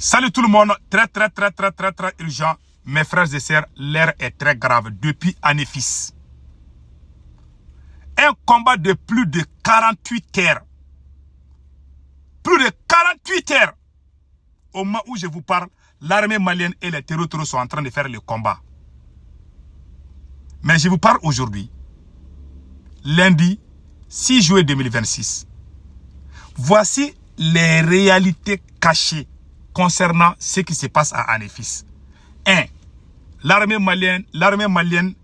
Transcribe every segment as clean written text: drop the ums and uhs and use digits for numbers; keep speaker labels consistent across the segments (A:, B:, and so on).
A: Salut tout le monde, très urgent. Mes frères et sœurs, l'heure est très grave. Depuis Anéfis, un combat de plus de 48 heures. Plus de 48 heures. Au moment où je vous parle, l'armée malienne et les terroristes sont en train de faire le combat. Mais je vous parle aujourd'hui, lundi 6 juillet 2026. Voici les réalités cachées concernant ce qui se passe à Anéfis. 1. L'armée malienne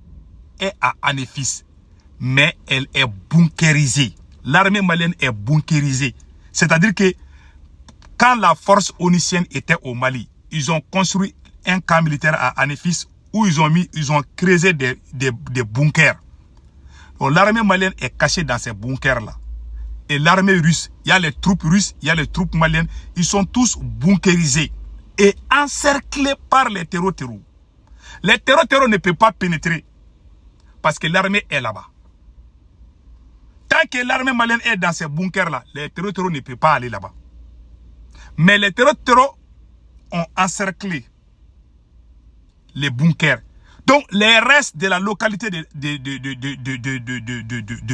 A: est à Anéfis, mais elle est bunkérisée. L'armée malienne est bunkérisée. C'est-à-dire que quand la force onisienne était au Mali, ils ont construit un camp militaire à Anéfis où ils ont creusé des bunkers. L'armée malienne est cachée dans ces bunkers-là. Et l'armée russe, il y a les troupes russes, il y a les troupes maliennes, ils sont tous bunkérisés et encerclés par les terroristes. Les terroristes ne peuvent pas pénétrer parce que l'armée est là-bas. Tant que l'armée malienne est dans ces bunkers-là, les terroristes ne peuvent pas aller là-bas. Mais les terroristes ont encerclé les bunkers. Donc, les restes de la localité de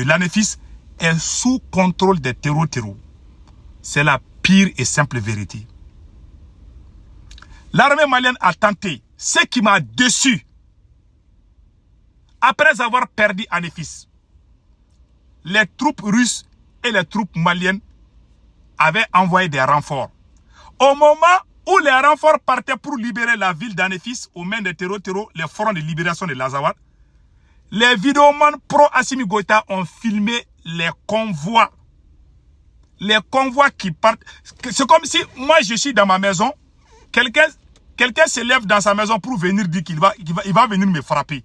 A: l'Anéfis est sous contrôle des terroristes. C'est la pire et simple vérité. L'armée malienne a tenté. Ce qui m'a déçu, après avoir perdu Anéfis, les troupes russes et les troupes maliennes avaient envoyé des renforts. Au moment où les renforts partaient pour libérer la ville d'Anéfis aux mains des terroristes, les fronts de libération de l'Azawad, les vidéomans pro-Assimi Goïta ont filmé les convois. Les convois qui partent. C'est comme si moi je suis dans ma maison, quelqu'un se lève dans sa maison pour venir dire qu'il va venir me frapper.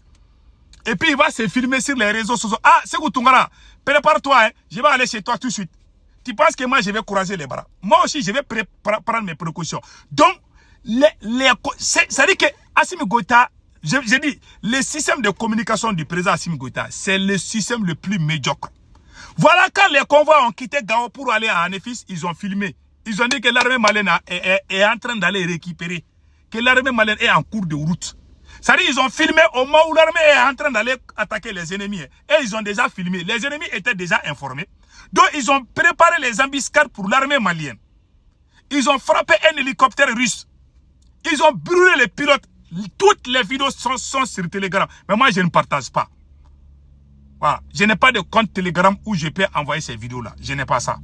A: Et puis il va se filmer sur les réseaux sociaux. Ah, c'est Tungara, prépare-toi, hein, je vais aller chez toi tout de suite. Tu penses que moi je vais croiser les bras? Moi aussi je vais prendre mes précautions. Donc, ça dit que Assimi Goïta, je dis, le système de communication du président Assimi Goïta, c'est le système le plus médiocre. Voilà, quand les convois ont quitté Gao pour aller à Anéfis, ils ont filmé. Ils ont dit que l'armée malienne est en train d'aller récupérer. Que l'armée malienne est en cours de route. C'est-à-dire ils ont filmé au moment où l'armée est en train d'aller attaquer les ennemis. Et ils ont déjà filmé. Les ennemis étaient déjà informés. Donc ils ont préparé les embuscades pour l'armée malienne. Ils ont frappé un hélicoptère russe. Ils ont brûlé les pilotes. Toutes les vidéos sont sur Telegram. Mais moi je ne partage pas. Voilà. Je n'ai pas de compte Telegram où je peux envoyer ces vidéos-là. Je n'ai pas ça.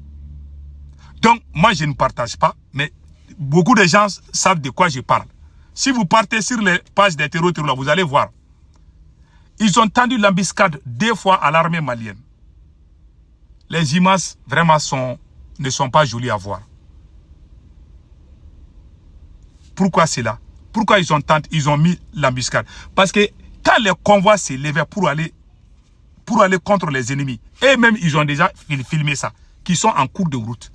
A: Donc, moi, je ne partage pas. Mais beaucoup de gens savent de quoi je parle. Si vous partez sur les pages des terroristes, vous allez voir. Ils ont tendu l'embuscade 2 fois à l'armée malienne. Les images, vraiment, ne sont pas jolies à voir. Pourquoi c'est là? Pourquoi ils ont mis l'embuscade? Parce que quand les convois s'élevaient pour aller contre les ennemis. Et même, ils ont déjà filmé ça. Qui sont en cours de route.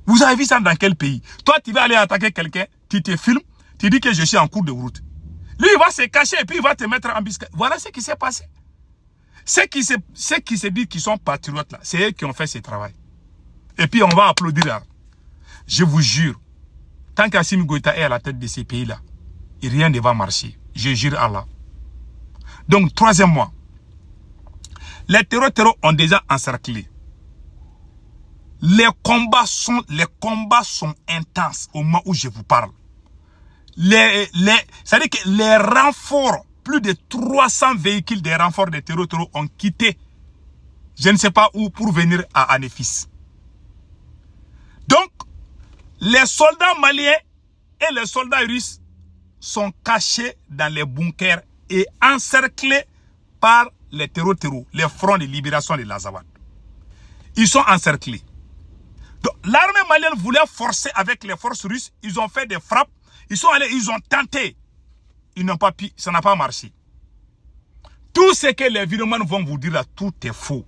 A: Vous avez vu ça dans quel pays? Toi, tu vas aller attaquer quelqu'un, tu te filmes, tu dis que je suis en cours de route. Lui, il va se cacher et puis il va te mettre en embuscade. Voilà ce qui s'est passé. Ceux qui se disent qu'ils sont patriotes, là, c'est eux qui ont fait ce travail. Et puis, on va applaudir là. Je vous jure, tant qu'Assimi Goïta est à la tête de ces pays-là, rien ne va marcher. Je jure Allah. Donc, troisièmement, les terroristes ont déjà encerclé. Les combats sont intenses au moment où je vous parle. C'est-à-dire que les renforts, plus de 300 véhicules des renforts des terroristes ont quitté, je ne sais pas où, pour venir à Anéfis. Donc, les soldats maliens et les soldats russes sont cachés dans les bunkers et encerclés par les terroristes, les fronts de libération de l'Azawad. Ils sont encerclés. L'armée malienne voulait forcer avec les forces russes. Ils ont fait des frappes. Ils sont allés, ils ont tenté. Ils n'ont pas pu, ça n'a pas marché. Tout ce que les vidéomans vont vous dire là, tout est faux.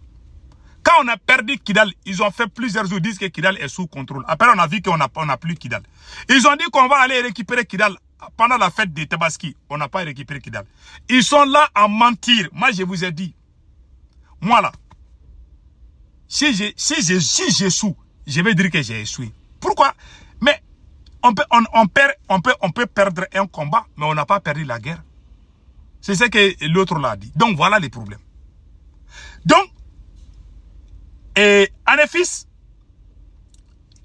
A: Quand on a perdu Kidal, ils ont fait plusieurs jours, ils disent que Kidal est sous contrôle. Après, on a vu qu'on n'a plus Kidal. Ils ont dit qu'on va aller récupérer Kidal pendant la fête de Tabaski. On n'a pas récupéré Kidal. Ils sont là à mentir. Moi, je vous ai dit. Moi là, si j'échoue, je vais dire que j'ai échoué. Pourquoi? Mais on peut perdre un combat, mais on n'a pas perdu la guerre. C'est ce que l'autre l'a dit. Donc voilà les problèmes. Donc, Anefis,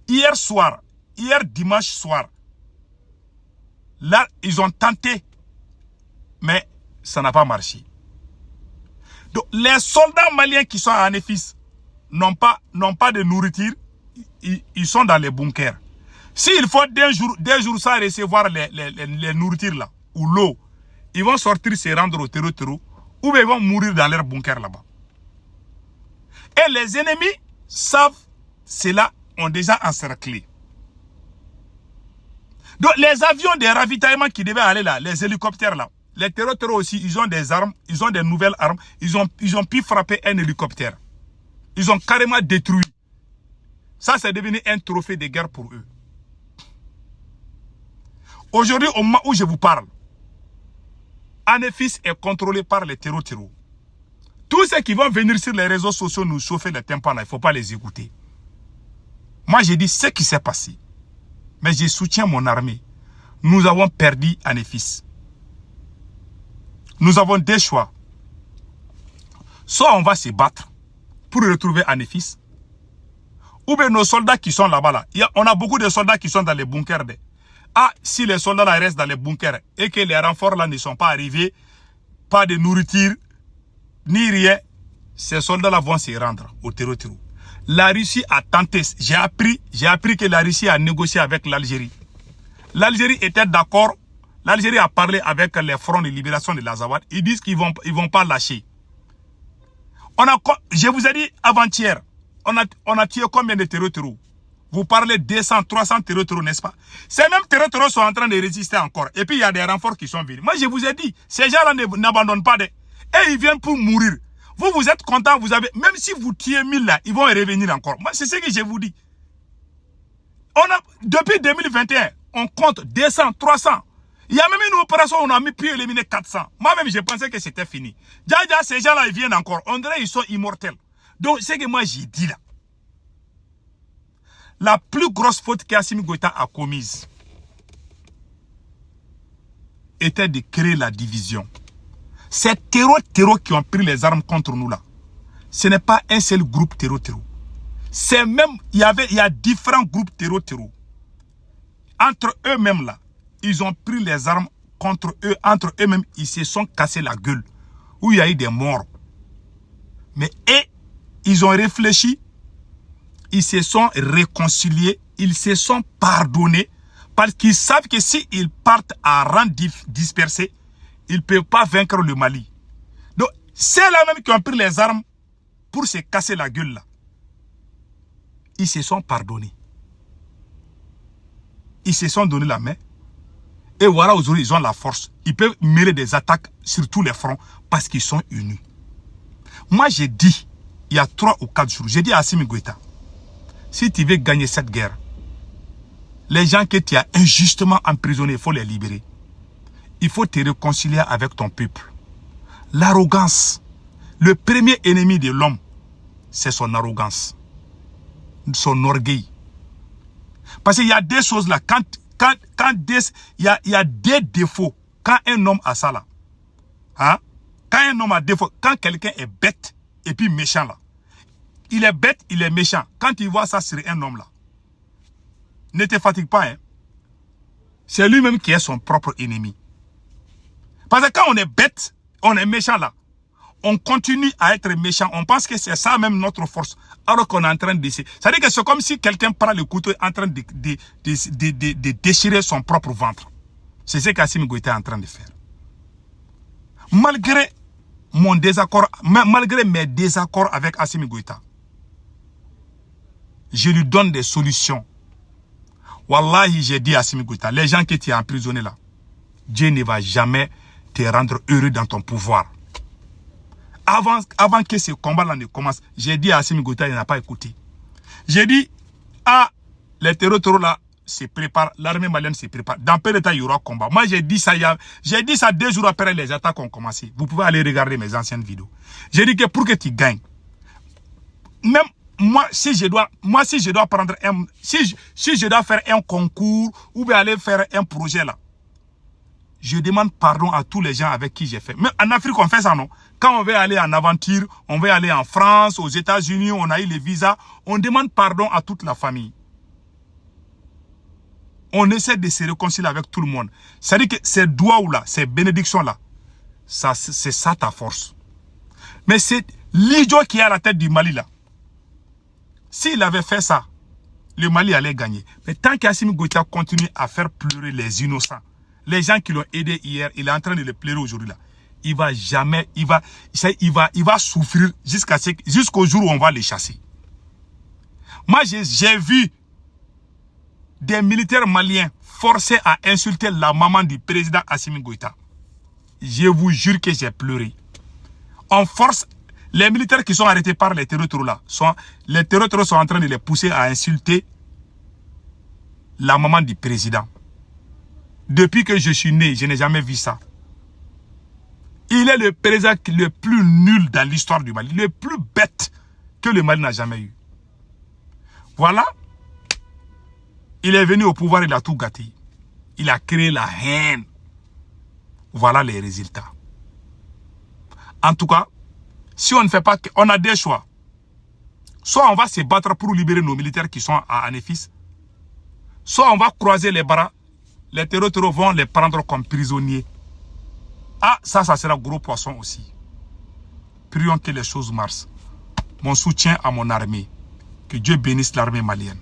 A: hier dimanche soir, là, ils ont tenté, mais ça n'a pas marché. Donc, les soldats maliens qui sont à Anefis n'ont pas de nourriture, ils sont dans les bunkers. S'il faut des jours sans recevoir les nourritures là, ou l'eau, ils vont sortir se rendre au terreau, ou bien ils vont mourir dans leur bunker là-bas. Et les ennemis savent cela, ont déjà encerclé. Donc les avions de ravitaillement qui devaient aller là, les hélicoptères là, les terreaux aussi, ils ont des armes, ils ont des nouvelles armes, ils ont pu frapper un hélicoptère. Ils ont carrément détruit. Ça, c'est devenu un trophée de guerre pour eux. Aujourd'hui, au moment où je vous parle, Anefis est contrôlé par les terreaux. Tous ceux qui vont venir sur les réseaux sociaux nous chauffer les tympans, il ne faut pas les écouter. Moi, j'ai dit ce qui s'est passé. Mais je soutiens mon armée. Nous avons perdu Anefis. Nous avons deux choix. Soit on va se battre pour retrouver Anefis, ou bien nos soldats qui sont là-bas, là, on a beaucoup de soldats qui sont dans les bunkers. Si les soldats là restent dans les bunkers et que les renforts là ne sont pas arrivés, pas de nourriture, ni rien, ces soldats là vont se rendre au terreau. La Russie a tenté, j'ai appris que la Russie a négocié avec l'Algérie. L'Algérie était d'accord, l'Algérie a parlé avec les fronts de libération de l'Azawad, ils disent qu'ils vont pas lâcher. Je vous ai dit avant-hier, on a tué combien de terreaux? Vous parlez 200, 300 terreaux, n'est-ce pas? Ces mêmes terreaux sont en train de résister encore. Et puis il y a des renforts qui sont venus. Moi je vous ai dit, ces gens-là n'abandonnent pas. Et ils viennent pour mourir. Vous êtes contents, même si vous tuez 1000 là, ils vont revenir encore. Moi c'est ce que je vous dis. Depuis 2021, on compte 200, 300. Il y a même une opération où on a pu éliminer 400. Moi-même je pensais que c'était fini. Déjà ces gens-là ils viennent encore. On dirait qu'ils sont immortels. Donc c'est ce que moi j'ai dit là. La plus grosse faute qu'Assimi Goïta a commise était de créer la division. Ces terreaux qui ont pris les armes contre nous là, ce n'est pas un seul groupe terreau. C'est même, il y a différents groupes terreau. Entre eux-mêmes là, ils ont pris les armes contre eux, entre eux-mêmes, ils se sont cassés la gueule. Où il y a eu des morts. Mais ils ont réfléchi. Ils se sont réconciliés, ils se sont pardonnés parce qu'ils savent que s'ils partent à rang dispersé, ils ne peuvent pas vaincre le Mali. Donc, c'est là même qui ont pris les armes pour se casser la gueule là. Ils se sont pardonnés. Ils se sont donné la main. Et voilà, aujourd'hui, ils ont la force. Ils peuvent mêler des attaques sur tous les fronts parce qu'ils sont unis. Moi, j'ai dit, il y a 3 ou 4 jours, j'ai dit à Assimi Goïta, si tu veux gagner cette guerre, les gens que tu as injustement emprisonnés, il faut les libérer. Il faut te réconcilier avec ton peuple. L'arrogance. Le premier ennemi de l'homme, c'est son arrogance. Son orgueil. Parce qu'il y a des choses là, il y a des défauts. Quand un homme a ça là, hein? Quand un homme a défaut, quand quelqu'un est bête et puis méchant là, il est bête, il est méchant. Quand il voit ça sur un homme là, ne te fatigue pas. Hein? C'est lui-même qui est son propre ennemi. Parce que quand on est bête, on est méchant là, on continue à être méchant. On pense que c'est ça même notre force. Alors qu'on est en train de... C'est-à-dire que c'est comme si quelqu'un prend le couteau et est en train de déchirer son propre ventre. C'est ce qu'Assimi Goïta est en train de faire. Malgré mon désaccord, malgré mes désaccords avec Assimi Goïta, je lui donne des solutions. Wallahi, j'ai dit à Assimi Goïta, les gens que tu as emprisonnés là, Dieu ne va jamais te rendre heureux dans ton pouvoir. Avant que ce combat-là ne commence, j'ai dit à Assimi Goïta, il n'a pas écouté. J'ai dit, les terreaux là se préparent, l'armée malienne se prépare. Dans peu de temps, il y aura combat. Moi, j'ai dit ça 2 jours après les attaques ont commencé. Vous pouvez aller regarder mes anciennes vidéos. J'ai dit que pour que tu gagnes, même moi, si je dois prendre un, si je dois faire un concours ou bien aller faire un projet là, je demande pardon à tous les gens avec qui j'ai fait. Mais en Afrique, on fait ça, non? Quand on veut aller en aventure, on veut aller en France, aux États-Unis, on a eu les visas, on demande pardon à toute la famille. On essaie de se réconcilier avec tout le monde. C'est-à-dire que ces doigts-là, ces bénédictions-là, c'est ça ta force. Mais c'est l'idiot qui est à la tête du Mali là. S'il avait fait ça, le Mali allait gagner. Mais tant qu'Assimi Goïta continue à faire pleurer les innocents, les gens qui l'ont aidé hier, il est en train de les pleurer aujourd'hui là. Il va jamais, il va souffrir jusqu'au jour où on va les chasser. Moi, j'ai vu des militaires maliens forcés à insulter la maman du président Assimi Goïta. Je vous jure que j'ai pleuré. On force, les militaires qui sont arrêtés par les terroristes là, les terroristes sont en train de les pousser à insulter la maman du président. Depuis que je suis né, je n'ai jamais vu ça. Il est le président le plus nul dans l'histoire du Mali, le plus bête que le Mali n'a jamais eu. Voilà. Il est venu au pouvoir, il a tout gâté. Il a créé la haine. Voilà les résultats. En tout cas, si on ne fait pas, on a des choix. Soit on va se battre pour libérer nos militaires qui sont à Anefis, soit on va croiser les bras, les terroristes vont les prendre comme prisonniers. Ah, ça sera gros poisson aussi. Prions que les choses marchent. Mon soutien à mon armée. Que Dieu bénisse l'armée malienne.